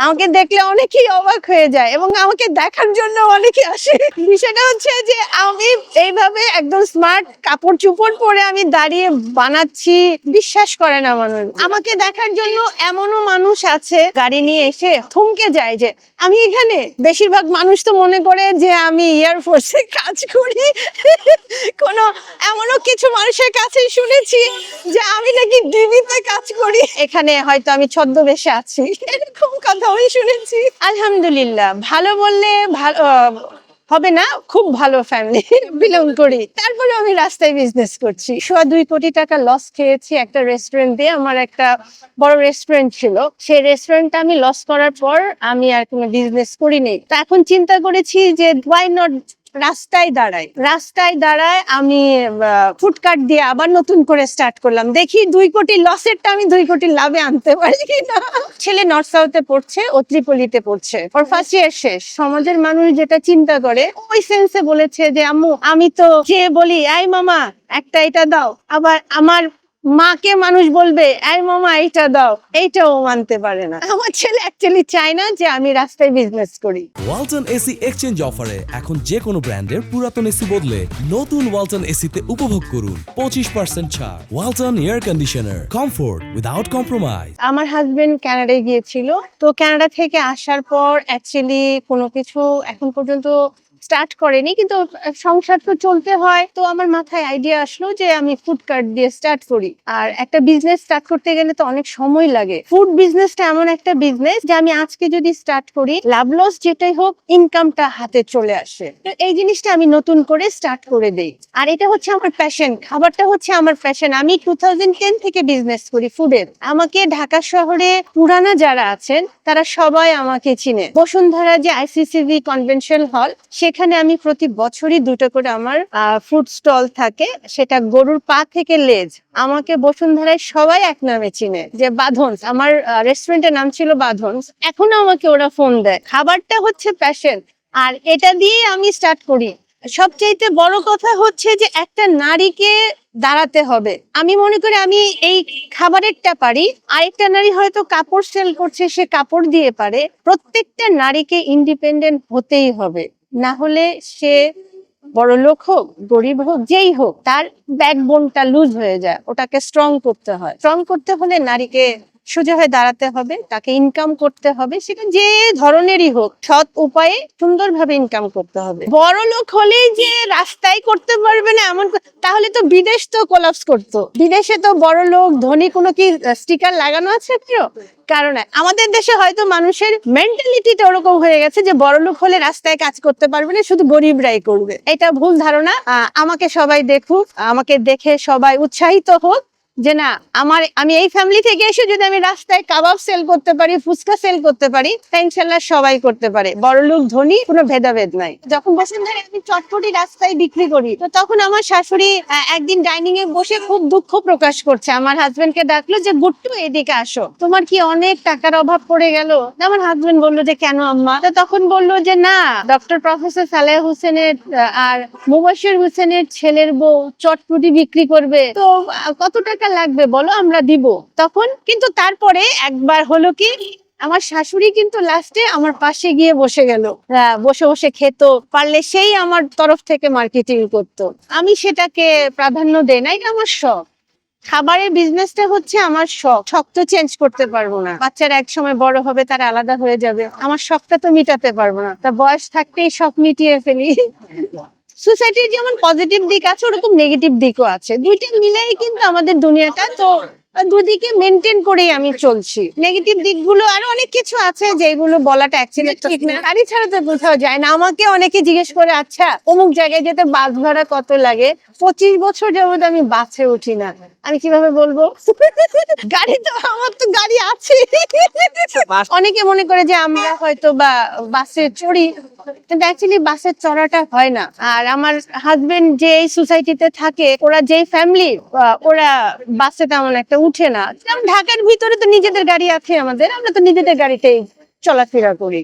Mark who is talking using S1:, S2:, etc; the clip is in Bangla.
S1: আমাকে দেখলে অনেকেই অবাক হয়ে যায় এবং আমাকে দেখার জন্য অনেকে আসে। বিষয়টা হচ্ছে যে আমি এইভাবে একদম স্মার্ট কাপড় চোপড় পরে আমি দাঁড়িয়ে বানাচ্ছি, বিশ্বাস করে না মানুষ। আমাকে দেখার জন্য এমনও মানুষ আছে গাড়ি নিয়ে এসে থমকে যায় যে আমি এখানে। বেশিরভাগ মানুষ তো মনে করে যে আমি এয়ারফোর্সে কাজ করি। কোনো এমনও কিছু মানুষের কাছে শুনেছি যে আমি নাকি ডিবিতে কাজ করি, এখানে হয়তো আমি ছদ্মবেশে আছি, এরকম কথা আমি শুনেছি। আলহামদুলিল্লাহ, ভালো বললে ভালো হবে না, খুব ভালো ফ্যামিলি বিলং করি, তারপরে আমি রাস্তায় বিজনেস করছি। 2.25 কোটি টাকা লস খেয়েছি একটা রেস্টুরেন্ট দিয়ে। আমার একটা বড় রেস্টুরেন্ট ছিল, সেই রেস্টুরেন্টটা আমি লস করার পর আমি আর কোনো বিজনেস করিনি। তা এখন চিন্তা করেছি যে ওয়াই নট রাস্তায় দাঁড়ায় আমি ফুডকার্ট দিয়ে আবার নতুন করে স্টার্ট করলাম। দেখি 2 কোটি লসেরটা আমি 2 কোটি লাভে আনতে পারি কিনা। ছেলে নর্থ সাউথে পড়ছে, ও ত্রিপলিতে পড়ছে, ওর ফার্স্ট ইয়ার শেষ। সমাজের মানুষ যেটা চিন্তা করে ওই সেন্সে বলেছে যে আম্মু আমি তো যে বলি এই মামা একটা এটা দাও, আবার আমার মাকে মানুষ বলবে এই মামা এইটা দাও, এইটাও মানতে পারে না। আমার ছেলে অ্যাকচুয়ালি চায় না যে আমি রাস্তায় বিজনেস করি।
S2: ওয়ালটন এসি এক্সচেঞ্জ অফারে এখন যে কোনো ব্র্যান্ডের পুরাতন এসি বদলে নতুন ওয়ালটন এসিতে উপভোগ করুন 25% ছাড়। Walton air conditioner, comfort without compromise.
S1: আমার হাজবেন্ড কানাডায় গিয়েছিল, তো কানাডা থেকে আসার পর অ্যাকচুয়ালি কোনো কিছু এখন পর্যন্ত স্টার্ট করেনি, কিন্তু সংসার তো চলতে হয়। তো আমার মাথায় আইডিয়া আসলো যে আমি ফুড কার্ট দিয়ে স্টার্ট করি। আর একটা বিজনেস স্টার্ট করতে গেলে তো অনেক সময় লাগে। ফুড বিজনেসটা এমন একটা বিজনেস যে আমি আজকে যদি স্টার্ট করি, লাভ লস যেটাই হোক, ইনকামটা হাতে চলে আসে। তো এই জিনিসটা আমি নতুন করে স্টার্ট করে দেই। আর এটা হচ্ছে আমার প্যাশন, খাবারটা হচ্ছে আমার প্যাশন। আমি 2010 থেকে বিজনেস করি ফুডের। আমাকে ঢাকা শহরে পুরানা যারা আছেন তারা সবাই আমাকে চিনে। বসুন্ধরা যে আইসিসিভি কনভেনশন হল, সেখানে আমি প্রতি বছরই 2টা করে আমার ফুড স্টল থাকে, সেটা গরুর পা থেকে লেজ। আমাকে বসুন্ধরায় সবাই এক নামে চিনে যে বাঁধনস। আমার রেস্টুরেন্টের নাম ছিল বাঁধনস, এখনো আমাকে ওরা ফোন দেয়। খাবারটা হচ্ছে প্যাশন, আর এটা দিয়ে আমি স্টার্ট করি। সবচেয়ে বড় কথা হচ্ছে যে একটা নারীকে দাঁড়াতে হবে। আমি মনে করি আমি এই খাবারেরটা পারি, আরেকটা নারী হয়তো কাপড় সেল করছে, সে কাপড় দিয়ে পারে। প্রত্যেকটা নারীকে ইন্ডিপেন্ডেন্ট হতেই হবে, না হলে সে বড় লোক হোক গরিব হোক যেই হোক, তার ব্যাকবোনটা লুজ হয়ে যায়। ওটাকে স্ট্রং করতে হয়। স্ট্রং করতে হলে নারীকে সোজা হয়ে দাঁড়াতে হবে, তাকে ইনকাম করতে হবে, সেটা যে ধরনেরই হোক, সৎ উপায়ে সুন্দরভাবে ইনকাম করতে হবে। বড় লোক হলেই যে রাস্তায় করতে পারবে না এমন, তাহলে তো বিদেশ তো কোলাপস করতো। বিদেশে তো বড় লোক ধনী কোনো কি স্টিকার লাগানো আছে কেউ? কারণ আমাদের দেশে হয়তো মানুষের মেন্টালিটিটা ওরকম হয়ে গেছে যে বড় লোক হলে রাস্তায় কাজ করতে পারবে না, শুধু গরিবরাই করবে। এটা ভুল ধারণা। আমাকে সবাই দেখুক, আমাকে দেখে সবাই উৎসাহিত হোক যে না, আমি এই ফ্যামিলি থেকে এসে যদি আমি রাস্তায় কাবাব সেল করতে পারি, ফুচকা সেল করতে পারি, তা ইনশাল্লাহ সবাই করতে পারে। বড় লোক ধনী কোনো ভেদাভেদ নাই। যখন বসুন্ধরা আমি চটপটি রাস্তায় বিক্রি করি, তো তখন আমার শাশুড়ি একদিন ডাইনিং এ বসে খুব দুঃখ প্রকাশ করছে। আমার হাজবেন্ড কে ডাকলো যে গুট্টু এদিকে আসো, তোমার কি অনেক টাকার অভাব পড়ে গেল? আমার হাজবেন্ড বললো যে কেন আম্মা? তো তখন বললো যে না, ডক্টর প্রফেসর সালেহ হোসেনের আর মুবাশশির হোসেনের ছেলের বউ চটপটি বিক্রি করবে, তো কত টাকা লাগবে বলো, আমরা দিব। তখন কিন্তু তারপরে একবার হলো কি, আমার শাশুড়ি কিন্তু লাস্টে আমার পাশে গিয়ে বসে গেল, বসে বসে খেত, পারলে সেই আমার তরফ থেকে মার্কেটিং করতো। আমি সেটাকে প্রাধান্য দেই না, এটা আমার শখ। খাবারের বিজনেসটা হচ্ছে আমার শখ। শখ তো চেঞ্জ করতে পারবো না, বাচ্চারা এক সময় বড় হবে, তারা আলাদা হয়ে যাবে। আমার শখটা তো মিটাতে পারবো না, তা বয়স থাকতেই শখ মিটিয়ে ফেলি। সোসাইটির যেমন পজিটিভ দিক আছে, ওরকম নেগেটিভ দিকও আছে। দুইটা মিলাই কিন্তু আমাদের দুনিয়াটা, তো দুদিকে মেনটেন করেই আমি চলছি। নেগেটিভ দিকগুলো আরো অনেক কিছু আছে যেগুলো বলাটা অ্যাকচুয়ালি ঠিক না। গাড়ি ছাড়া তো কোথাও যায় না। আমাকে অনেকে জিজ্ঞেস করে আচ্ছা অমুক জায়গায় যেতে বাস ভাড়া কত লাগে? 25 বছর যাবত আমি বাসে উঠি না, আমি কিভাবে বলবো? গাড়ি তো আমার তো গাড়ি আছে। অনেকে মনে করে যে আমরা হয়তো বা বাসে চড়ি, কিন্তু অ্যাকচুয়ালি বাসে চড়াটা হয় না। আর আমার হাজবেন্ড যে এই সোসাইটিতে থাকে, ওরা যেই ফ্যামিলি, ওরা বাসে তেমন একটা উঠে না। ঢাকার ভিতরে তো নিজেদের গাড়ি আছে আমাদের, আমরা তো নিজেদের গাড়িতেই চলাফেরা করি।